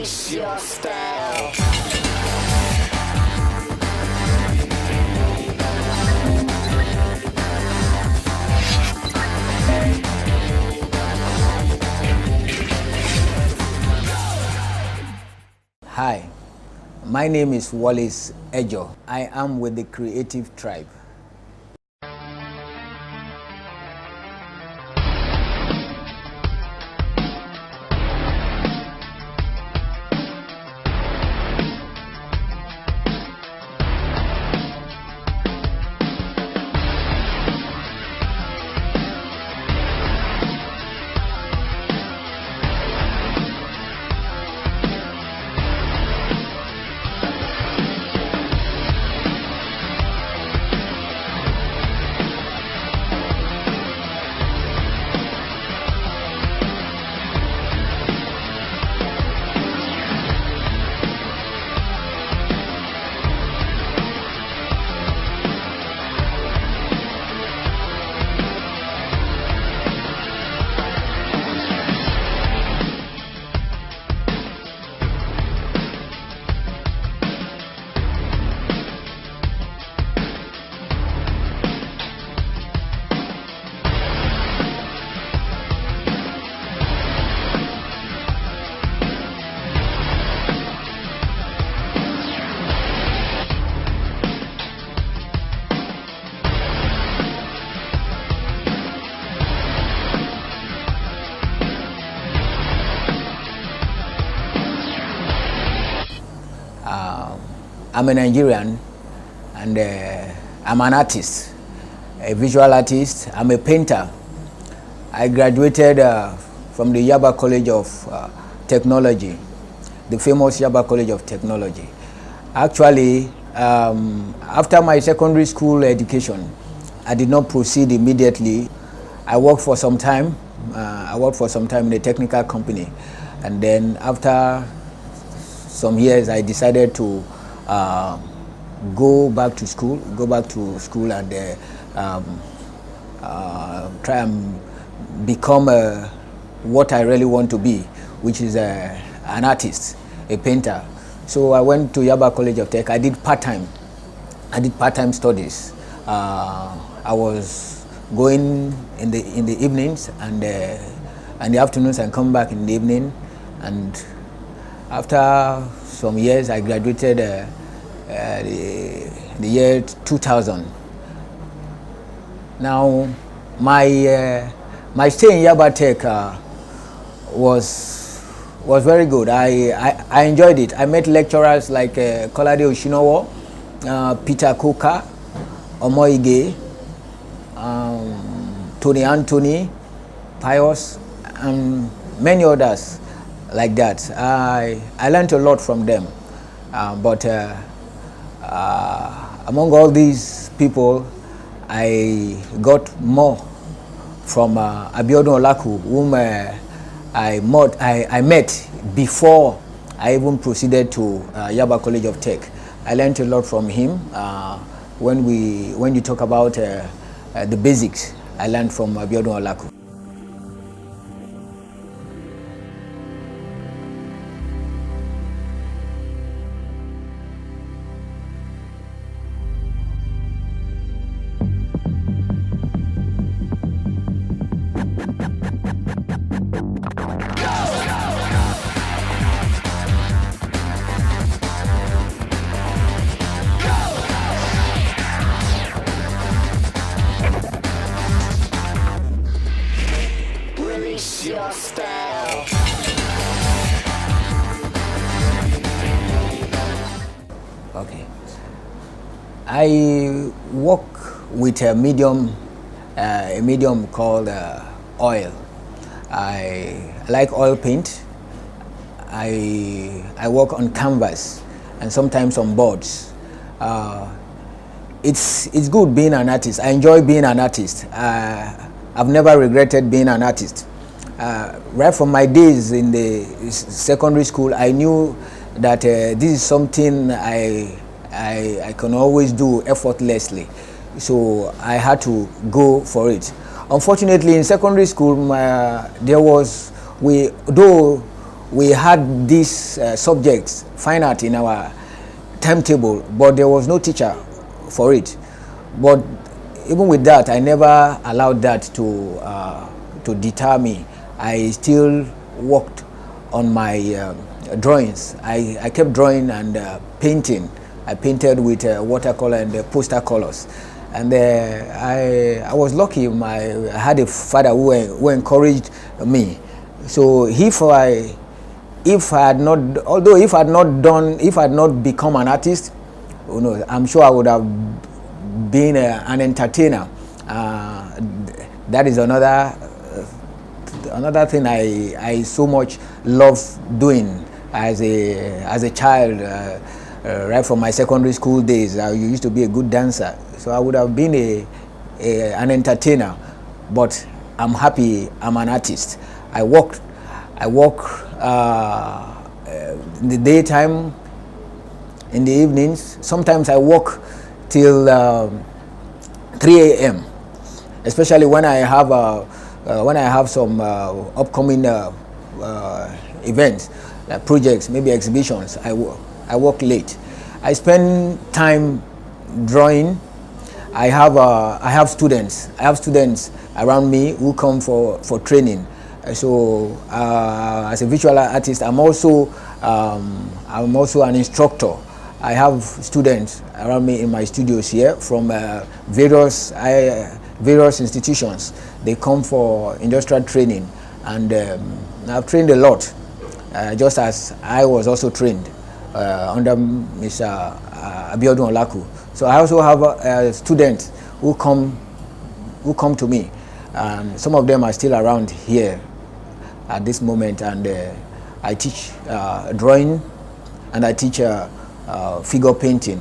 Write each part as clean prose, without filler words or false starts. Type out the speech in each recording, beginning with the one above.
Release your style. Hi, my name is Wallace Ejo. I am with the Creative Tribe. I'm a Nigerian and I'm an artist, a visual artist. I'm a painter. I graduated from the Yaba College of Technology, the famous Yaba College of Technology. Actually, after my secondary school education, I did not proceed immediately. I worked for some time. In a technical company, and then after some years, I decided to go back to school and try and become what I really want to be, which is an artist, a painter. So I went to Yaba College of Tech. I did part-time studies. I was going in the evenings and the afternoons, and come back in the evening. And after some years, I graduated the year 2000. Now, my stay in Yaba Tech was very good. I enjoyed it. I met lecturers like Kolade Oshinowo, Peter Koka, Omoige, Tony Anthony, Pius, and many others like that. I learned a lot from them, but among all these people, I got more from Abiodun Olaku, whom I met before I even proceeded to Yaba College of Tech. I learned a lot from him. When you talk about the basics, I learned from Abiodun Olaku. Release your style. Okay. I work with a medium called oil. I like oil paint. I work on canvas and sometimes on boards. It's good being an artist. I enjoy being an artist. I've never regretted being an artist. Right from my days in the secondary school, I knew that this is something I can always do effortlessly. So I had to go for it. Unfortunately, in secondary school, though we had these subjects, fine art, in our timetable, but there was no teacher for it. But even with that, I never allowed that to deter me. I still worked on my drawings. I kept drawing and painting. I painted with watercolor and poster colors. And I was lucky. I had a father who encouraged me. So if I had not become an artist, you know, I'm sure I would have been an entertainer. That is another thing I so much love doing as a child. Right from my secondary school days, I used to be a good dancer. So I would have been an entertainer, but I'm happy I'm an artist. I work in the daytime, in the evenings. Sometimes I work till 3 a.m. especially when I have some upcoming events, projects, maybe exhibitions. I work late. I spend time drawing. I have students around me who come for training. So as a visual artist, I'm also an instructor. I have students around me in my studios here from various institutions. They come for industrial training, and I've trained a lot, just as I was also trained under Mr. Abiodun Olaku. So I also have students who come to me, and some of them are still around here at this moment, and I teach drawing, and I teach figure painting.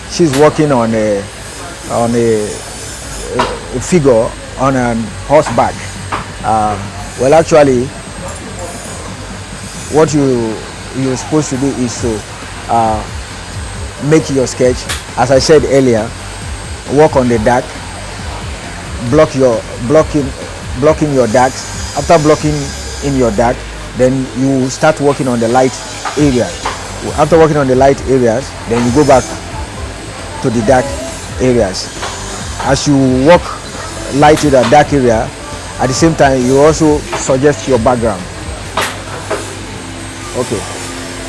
She's working on a figure on a horseback. Well, actually, what you're supposed to do is to make your sketch. As I said earlier, work on the dark, blocking your darks. After blocking in your dark, then you start working on the light area. After working on the light areas, then you go back to the dark areas. As you work light to the dark area, at the same time you also suggest your background. Okay,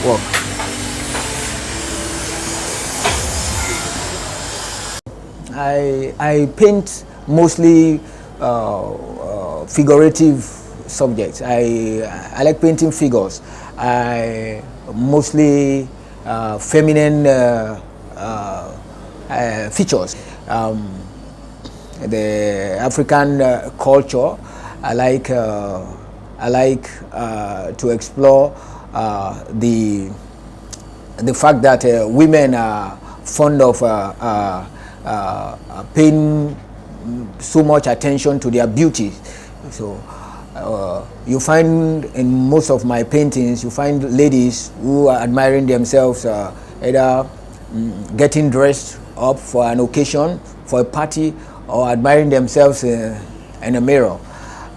work. I paint mostly figurative subjects. I like painting figures. I mostly feminine features. The African culture. I like to explore the fact that women are fond of paying so much attention to their beauty. So you find in most of my paintings, you find ladies who are admiring themselves, either getting dressed up for an occasion, for a party, or admiring themselves in a mirror.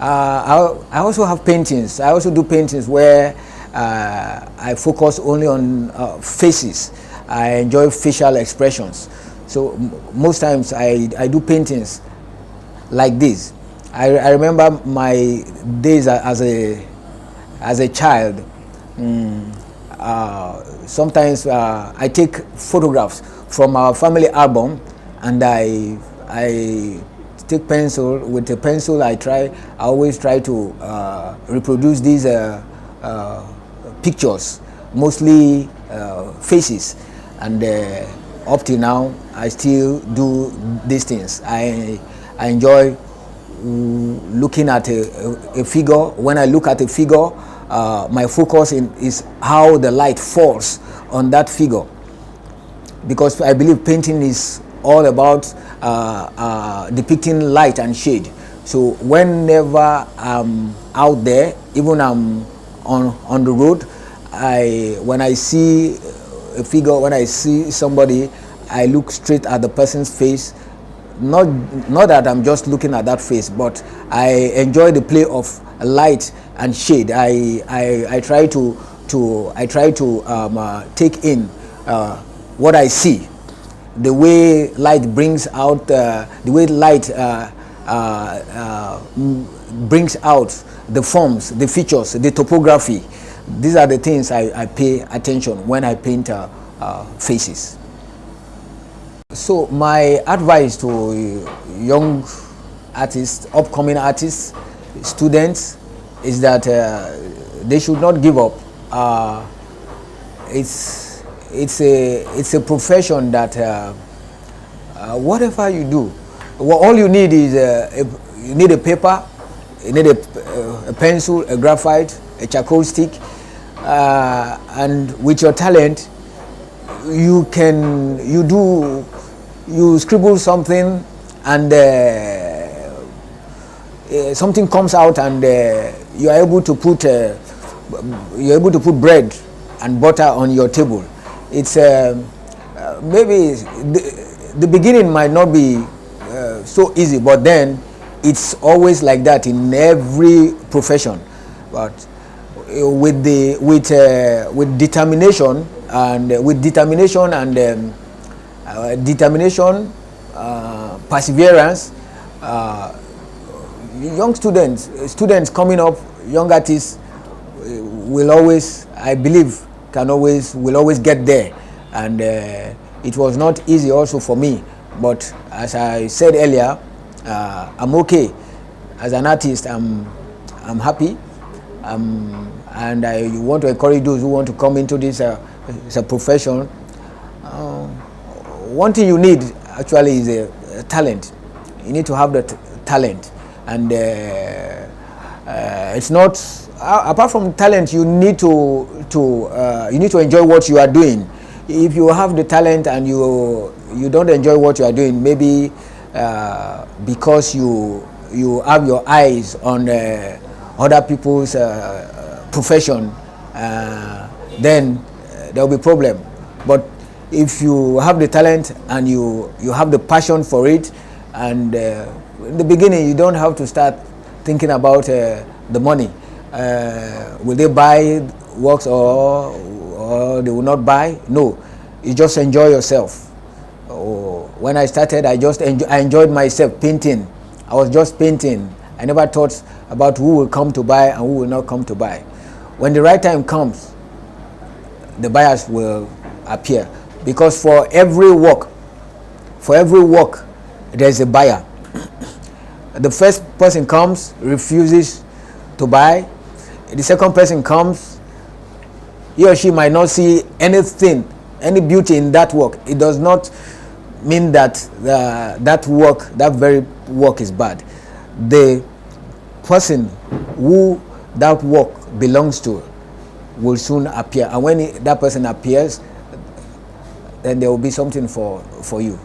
I also have paintings. I also do paintings where I focus only on faces. I enjoy facial expressions. So most times I do paintings like this. I remember my days as a child. Sometimes I take photographs from our family album, and I take pencil. With a pencil, I always try to reproduce these pictures, mostly faces, and up till now I still do these things. I enjoy looking at a figure. When I look at a figure, my focus is how the light falls on that figure, because I believe painting is all about depicting light and shade. So whenever I'm out there, even I'm on the road, when I see a figure, when I see somebody, I look straight at the person's face. not that I'm just looking at that face, but I enjoy the play of light and shade. I try to take in what I see, the way light brings out, the way light brings out the forms, the features, the topography. These are the things I pay attention when I paint faces. So my advice to young artists, upcoming artists, students, is that they should not give up. It's a profession that whatever you do, all you need is you need a paper, you need a pencil, a graphite, a charcoal stick, and with your talent, you scribble something, and something comes out, and you are able to put bread and butter on your table. It's maybe the beginning might not be so easy, but then it's always like that in every profession. But with determination and perseverance, young students coming up, young artists will always, I believe, will always get there. And it was not easy also for me, but as I said earlier, I'm okay as an artist. I'm happy, and I want to encourage those who want to come into this as a profession. One thing you need actually is a talent. You need to have the talent, and it's not apart from talent. You need to enjoy what you are doing. If you have the talent and you don't enjoy what you are doing, maybe because you have your eyes on other people's profession, then there will be problem. But if you have the talent and you have the passion for it, and in the beginning you don't have to start thinking about the money. Will they buy works or they will not buy? No, you just enjoy yourself. When I started, I enjoyed myself painting. I was just painting. I never thought about who will come to buy and who will not come to buy. When the right time comes, the buyers will appear, because for every work there's a buyer. The first person comes, refuses to buy. The second person comes, he or she might not see anything, any beauty in that work. It does not mean that that very work is bad. The person who that work belongs to will soon appear, and when that person appears, then there will be something for you.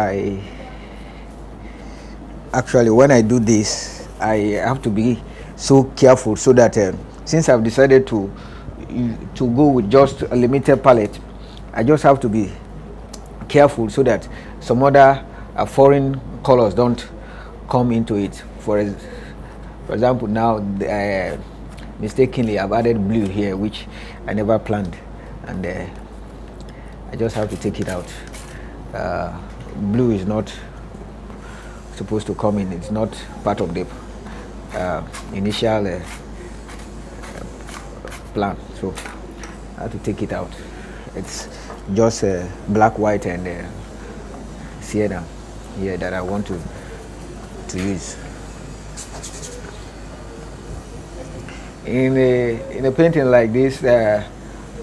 I actually, when I do this, I have to be so careful so that since I've decided to go with just a limited palette, I just have to be careful so that some other foreign colors don't come into it. For example, now mistakenly I've added blue here, which I never planned, and I just have to take it out. Blue is not supposed to come in. It's not part of the initial plan, so I have to take it out. It's just black, white, and sienna here that I want to use. In a painting like this,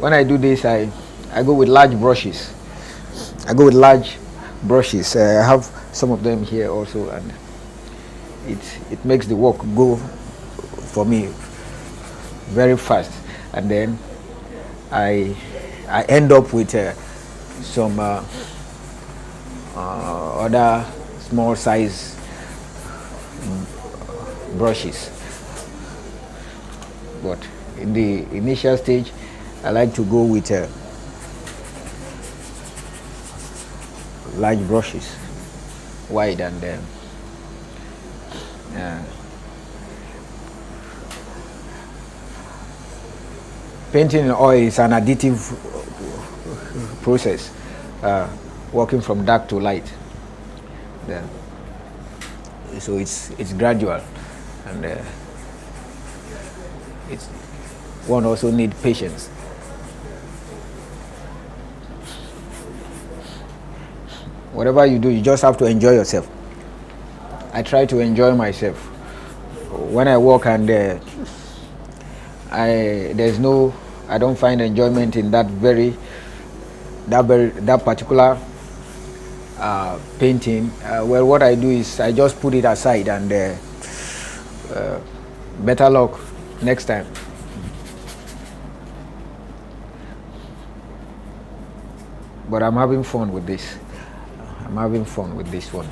when I do this, I go with large brushes. I have some of them here also, and it makes the work go for me very fast. And then I end up with some other small size brushes. But in the initial stage, I like to go with large brushes, wide, and painting in oil is an additive process, working from dark to light. So it's gradual, and one also need patience. Whatever you do, you just have to enjoy yourself. I try to enjoy myself when I work, and I don't find enjoyment in that particular painting. Well, what I do is I just put it aside, and better luck next time. But I'm having fun with this. I'm having fun with this one.